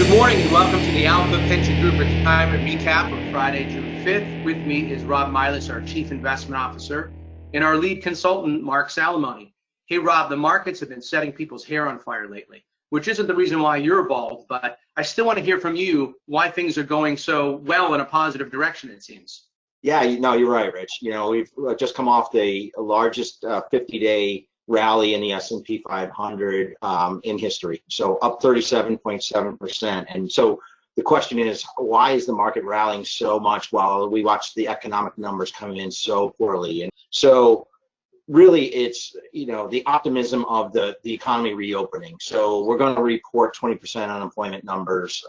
Good morning and welcome to the Alpha Pension Group Retirement Recap of Friday, June 5th. With me is Rob Milas, our Chief Investment Officer, and our lead consultant, Mark Salamone. Hey, Rob, the markets have been setting people's hair on fire lately, which isn't the reason why you're bald, but I still want to hear from you why things are going so well in a positive direction, it seems. Yeah, no, you're right, Rich. We've just come off the largest 50-day rally in the S&P 500 in history, so up 37.7%. And so the question is, why is the market rallying so much while we watch the economic numbers come in so poorly? And so really it's, the optimism of the economy reopening. So we're going to report 20% unemployment numbers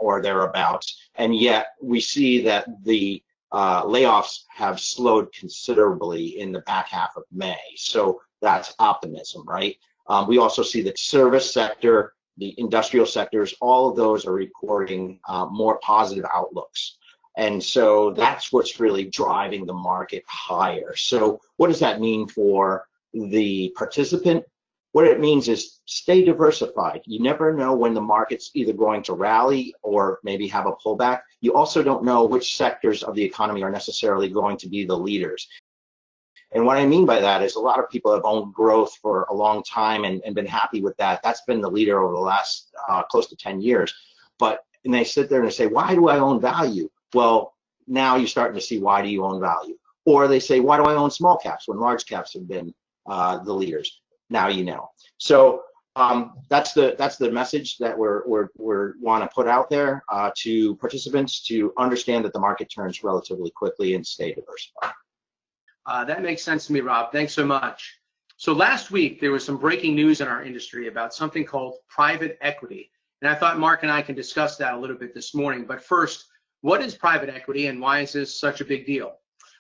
or thereabouts, and yet we see that the layoffs have slowed considerably in the back half of May. So that's optimism, right? We also see the service sector, the industrial sectors, all of those are reporting more positive outlooks. And so that's what's really driving the market higher. So what does that mean for the participant? What it means is stay diversified. You never know when the market's either going to rally or maybe have a pullback. You also don't know which sectors of the economy are necessarily going to be the leaders. And what I mean by that is a lot of people have owned growth for a long time and been happy with that. That's been the leader over the last close to 10 years. And they sit there and they say, why do I own value? Well, now you're starting to see, why do you own value? Or they say, why do I own small caps when large caps have been the leaders? Now you know. So that's the message that we're want to put out there to participants, to understand that the market turns relatively quickly and stay diversified. That makes sense to me, Rob. Thanks so much. So last week, there was some breaking news in our industry about something called private equity. And I thought Mark and I can discuss that a little bit this morning. But first, what is private equity and why is this such a big deal?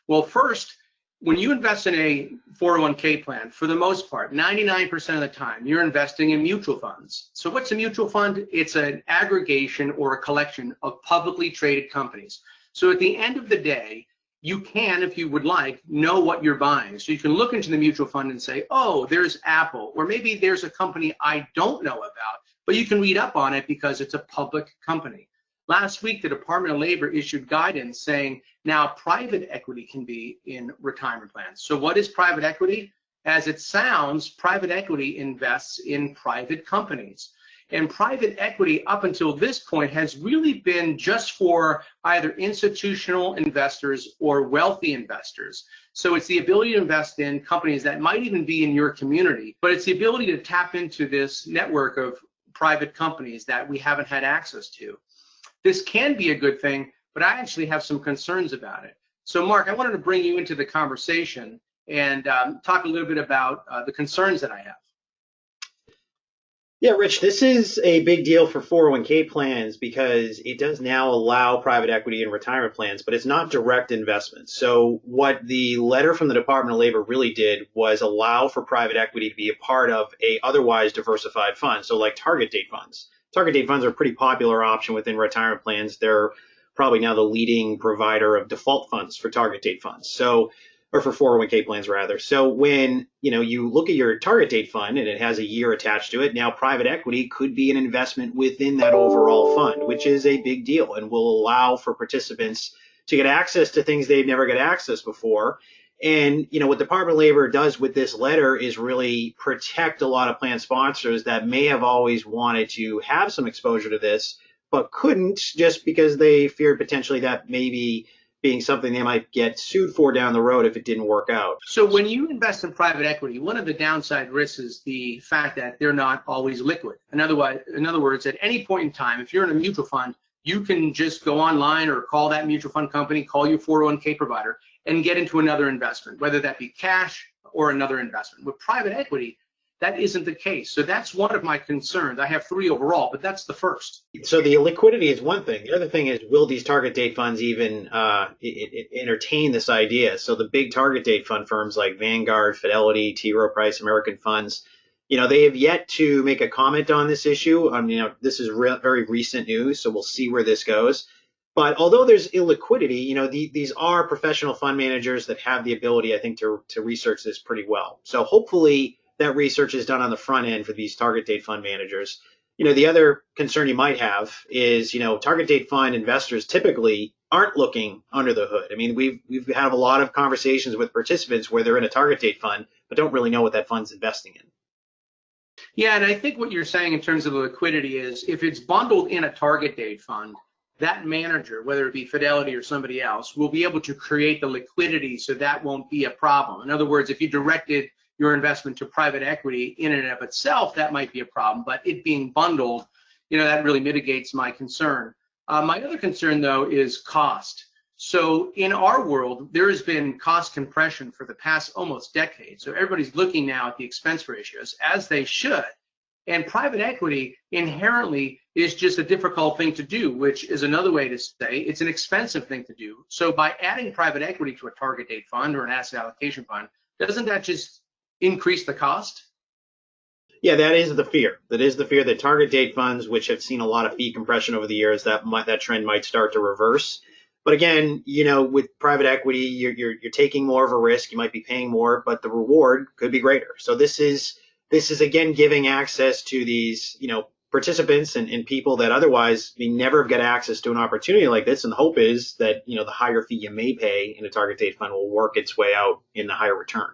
Well, first, when you invest in a 401k plan, for the most part, 99% of the time, you're investing in mutual funds. So what's a mutual fund? It's an aggregation or a collection of publicly traded companies. So at the end of the day, you can, if you would like, know what you're buying. So you can look into the mutual fund and say, oh, there's Apple, or maybe there's a company I don't know about, but you can read up on it because it's a public company. Last week, the Department of Labor issued guidance saying now private equity can be in retirement plans. So what is private equity? As it sounds, private equity invests in private companies. And private equity up until this point has really been just for either institutional investors or wealthy investors. So it's the ability to invest in companies that might even be in your community, but it's the ability to tap into this network of private companies that we haven't had access to. This can be a good thing, but I actually have some concerns about it. So Mark, I wanted to bring you into the conversation and talk a little bit about the concerns that I have. Yeah, Rich, this is a big deal for 401k plans because it does now allow private equity in retirement plans, but it's not direct investment. So what the letter from the Department of Labor really did was allow for private equity to be a part of a otherwise diversified fund, so like target date funds. Target date funds are a pretty popular option within retirement plans. They're probably now the leading provider of default funds for target date funds. Or for 401k plans rather. So when you look at your target date fund and it has a year attached to it, now private equity could be an investment within that overall fund, which is a big deal and will allow for participants to get access to things they've never got access before. And what Department of Labor does with this letter is really protect a lot of plan sponsors that may have always wanted to have some exposure to this, but couldn't just because they feared potentially that maybe being something they might get sued for down the road if it didn't work out. So when you invest in private equity, one of the downside risks is the fact that they're not always liquid. In other words, at any point in time, if you're in a mutual fund, you can just go online or call that mutual fund company, call your 401k provider, and get into another investment, whether that be cash or another investment. With private equity, that isn't the case. So that's one of my concerns. I have three overall, but that's the first. So the liquidity is one thing. The other thing is, will these target date funds even entertain this idea? So the big target date fund firms like Vanguard, Fidelity, T. Rowe Price, American Funds, they have yet to make a comment on this issue. This is very recent news, so we'll see where this goes. But although there's illiquidity, these are professional fund managers that have the ability, I think, to research this pretty well. So hopefully that research is done on the front end for these target date fund managers. The other concern you might have is, target date fund investors typically aren't looking under the hood. I mean, we've had a lot of conversations with participants where they're in a target date fund, but don't really know what that fund's investing in. Yeah, and I think what you're saying in terms of the liquidity is if it's bundled in a target date fund, that manager, whether it be Fidelity or somebody else, will be able to create the liquidity so that won't be a problem. In other words, if you directed your investment to private equity in and of itself, that might be a problem, but it being bundled, that really mitigates my concern. My other concern, though, is cost. So in our world, there has been cost compression for the past almost decade. So everybody's looking now at the expense ratios, as they should. And private equity inherently is just a difficult thing to do, which is another way to say it's an expensive thing to do. So by adding private equity to a target date fund or an asset allocation fund, doesn't that just increase the cost? Yeah, that is the fear. That is the fear that target date funds, which have seen a lot of fee compression over the years, that trend might start to reverse. But again, with private equity, you're taking more of a risk. You might be paying more, but the reward could be greater. So this is again giving access to these participants and people that otherwise may never get access to an opportunity like this. And the hope is that the higher fee you may pay in a target date fund will work its way out in the higher return.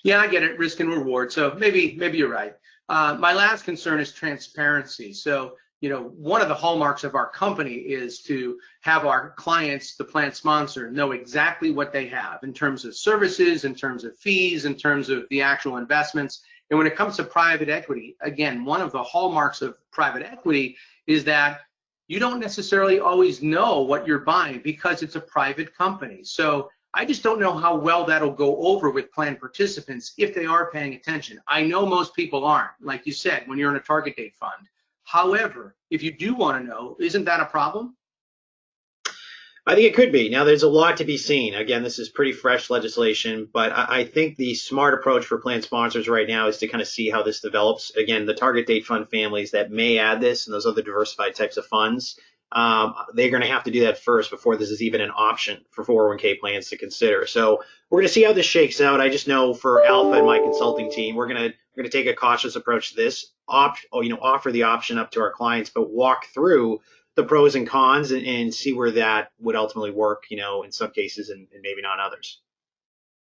Yeah, I get it, risk and reward. So maybe you're right. My last concern is transparency. So, one of the hallmarks of our company is to have our clients, the plan sponsor, know exactly what they have in terms of services, in terms of fees, in terms of the actual investments. And when it comes to private equity, again, one of the hallmarks of private equity is that you don't necessarily always know what you're buying because it's a private company. So I just don't know how well that'll go over with plan participants if they are paying attention. I know most people aren't, like you said, when you're in a target date fund. However, if you do want to know, isn't that a problem? I think it could be. Now, there's a lot to be seen. Again, this is pretty fresh legislation, but I think the smart approach for plan sponsors right now is to kind of see how this develops. Again, the target date fund families that may add this and those other diversified types of funds, they're going to have to do that first before this is even an option for 401k plans to consider. So we're going to see how this shakes out. I just know for Alpha and my consulting team, we're going to take a cautious approach to this. Offer the option up to our clients, but walk through the pros and cons and see where that would ultimately work, in some cases and maybe not others.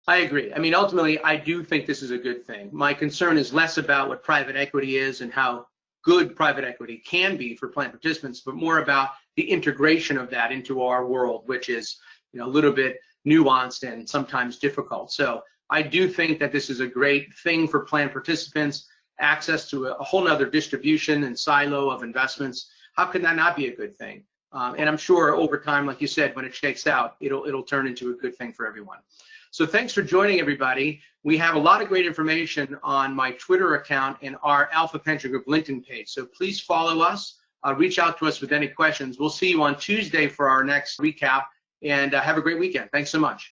I agree. I mean, ultimately, I do think this is a good thing. My concern is less about what private equity is and how good private equity can be for plan participants, but more about the integration of that into our world, which is a little bit nuanced and sometimes difficult. So I do think that this is a great thing for plan participants, access to a whole nother distribution and silo of investments. How can that not be a good thing? And I'm sure over time, like you said, when it shakes out, it'll turn into a good thing for everyone. So thanks for joining, everybody. We have a lot of great information on my Twitter account and our Alpha Pension Group LinkedIn page. So please follow us. Reach out to us with any questions. We'll see you on Tuesday for our next recap, and have a great weekend. Thanks so much.